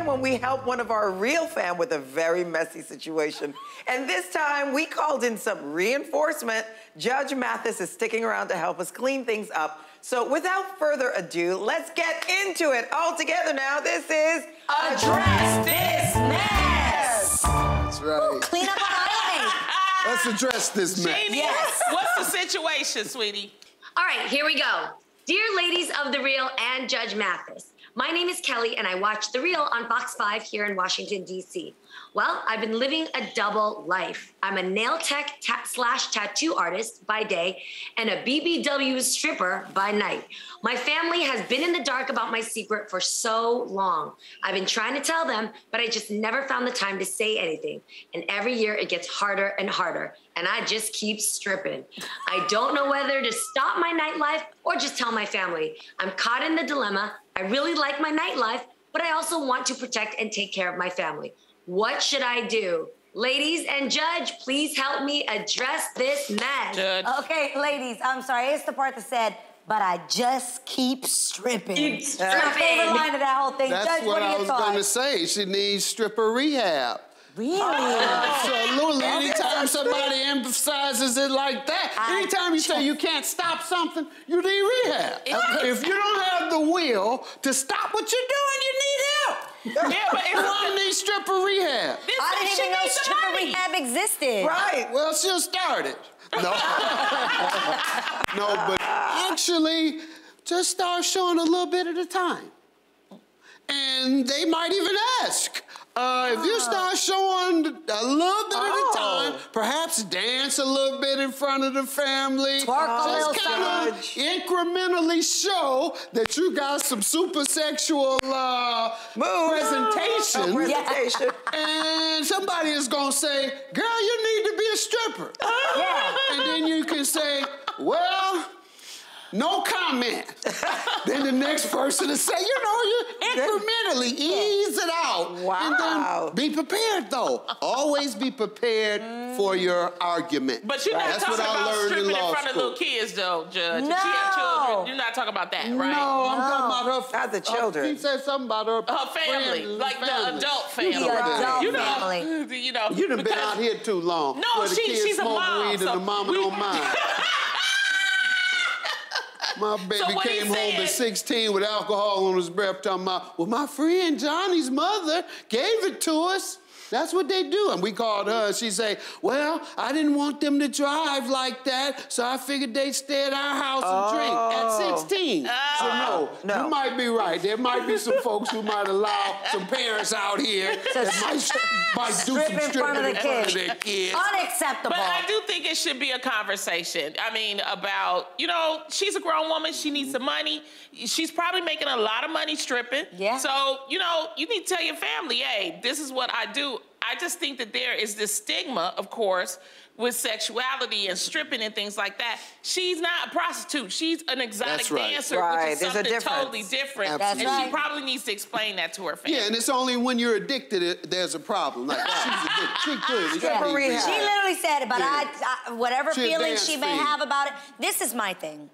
again when we help one of our real fam with a very messy situation. And this time, we called in some reinforcement. Judge Mathis is sticking around to help us clean things up. So without further ado, let's get into it. All together now, this is Address This Mess. That's right. Ooh, clean up on island. Let's address this mess. Jeannie, Yes. what's the situation, sweetie? All right, here we go. Dear ladies of The Real and Judge Mathis, my name is Kelly and I watch The Real on Fox 5 here in Washington, D.C. Well, I've been living a double life. I'm a nail tech slash tattoo artist by day and a BBW stripper by night. My family has been in the dark about my secret for so long. I've been trying to tell them, but I just never found the time to say anything. And every year it gets harder and harder. And I just keep stripping. I don't know whether to stop my nightlife or just tell my family. I'm caught in the dilemma. I really like my nightlife, but I also want to protect and take care of my family. What should I do? Ladies and Judge, please help me address this mess. Judge. Okay, ladies, I'm sorry. It's the part that said, but I just keep stripping. Keep It's my favorite stripping. line of that whole thing. That's Judge, what are I your was thoughts? going to say. She needs stripper rehab. Really? Absolutely. Anytime somebody emphasizes it like that, anytime you say you can't stop something, you need rehab. If you don't have the will to stop what you're doing, you need help. Yeah, but it's Everyone needs stripper rehab. I didn't even know stripper rehab existed. right. Well, she'll start it. No. No, but actually, just start showing a little bit at a time. And they might even ask. If you start showing a little bit at a time, perhaps dance a little bit in front of the family. Twerk a little Just kind of incrementally show that you got some super sexual presentation. Presentation. And somebody is going to say, girl, you need to be a stripper. Yeah. And then you can say, well, no comment. Then the next person to say, you incrementally ease it out. Wow. And then be prepared, though. Always be prepared for your argument. But you're not That's talking what I about learned stripping in law front of school. little kids, though, Judge. No. If she have children, you're not talking about that, right? No, I'm talking about her. Not the children. She said something about her Family, friends, like family. the adult family. The adult You know, family. you know. You done been because- out here too long. No, where the kids she's a smoke mom, weed so and the mama we- don't mind. My baby So what he came home at said- 16 with alcohol on his breath talking about, well, my friend Johnny's mother gave it to us. That's what they do. And we called her and she say, well, I didn't want them to drive like that, so I figured they'd stay at our house and drink at 16. So no, you might be right. There might be some folks who might allow some parents out here that might do some Strip in front of the kids. their kids. Unacceptable. But I do think it should be a conversation. I mean, about, she's a grown woman. She needs some money. She's probably making a lot of money stripping. Yeah. So, you need to tell your family, hey, this is what I do. I just think that there is this stigma, of course, with sexuality and stripping and things like that. She's not a prostitute. She's an exotic That's right. dancer, Right. which is There's a something difference. totally different. That's and right. she probably needs to explain that to her family. Yeah, and it's only when you're addicted there's a problem. Like, she's addicted. She clearly Stripper should be rehab. She literally said it, but Yeah. whatever She'll feelings dance she for may you. have about it, this is my thing.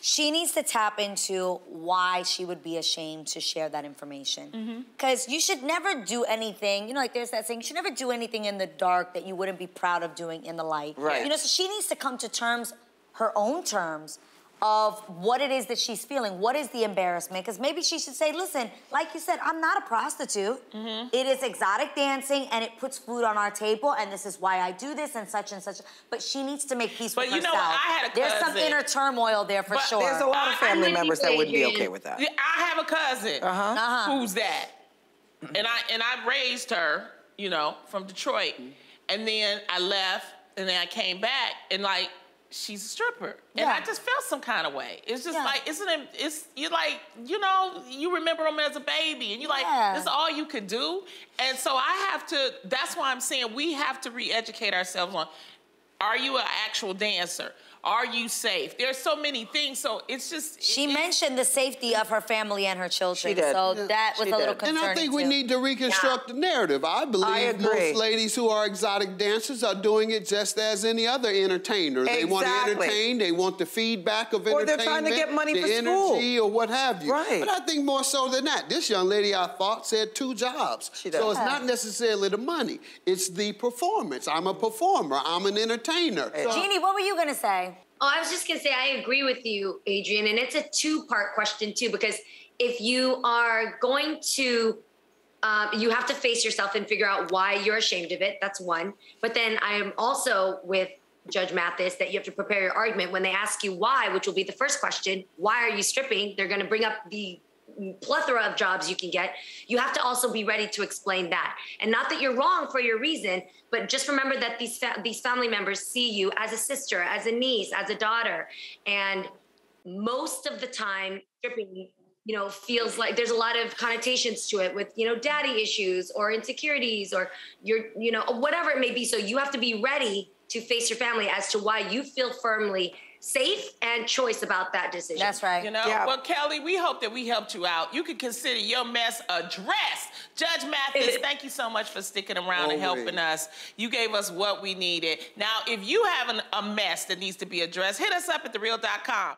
She needs to tap into why she would be ashamed to share that information. Because you should never do anything, like there's that saying, you should never do anything in the dark that you wouldn't be proud of doing in the light. Right. So she needs to come to terms, her own terms, of what it is that she's feeling. What is the embarrassment? Because maybe she should say, listen, like you said, I'm not a prostitute. It is exotic dancing and it puts food on our table and this is why I do this and such and such. But she needs to make peace with But you herself. know what? I had a There's some cousin. inner turmoil there for But sure. There's a lot of family members that wouldn't be okay with that. Yeah, I have a cousin who's that. And I raised her, from Detroit. And then I left and then I came back and she's a stripper. And I just felt some kind of way. It's just you're like, you remember them as a baby and you're like, this is all you could do. And so that's why I'm saying we have to re-educate ourselves on, are you an actual dancer? Are you safe? There's so many things, so it's just... She mentioned the safety of her family and her children. She did. So that was a little concerning, And I think we need to reconstruct the narrative. I believe most ladies who are exotic dancers are doing it just as any other entertainer. Exactly. They want to entertain, they want the feedback of entertainment. Or they're trying to get money the for energy school. or what have you. Right. But I think more so than that. This young lady, I thought, said 2 jobs. She does. So it's not necessarily the money. It's the performance. I'm a performer. I'm an entertainer. Jeannie, what were you going to say? Oh, I was just going to say, I agree with you, Adrian. And it's a 2-part question, too, because if you are going to, you have to face yourself and figure out why you're ashamed of it. That's one. But then I am also with Judge Mathis that you have to prepare your argument when they ask you why, which will be the first question. Why are you stripping? They're going to bring up the plethora of jobs you can get. You have to also be ready to explain that. And not that you're wrong for your reason, but just remember that these family members see you as a sister, as a niece, as a daughter. And most of the time, stripping, you know, feels like there's a lot of connotations to it with, you know, daddy issues or insecurities or you know, whatever it may be. So you have to be ready to face your family as to why you feel firmly safe and choice about that decision. That's right. You know, well, Kelly, we hope that we helped you out. You can consider your mess addressed. Judge Mathis, thank you so much for sticking around and helping us. You gave us what we needed. Now, if you have a mess that needs to be addressed, hit us up at TheReal.com.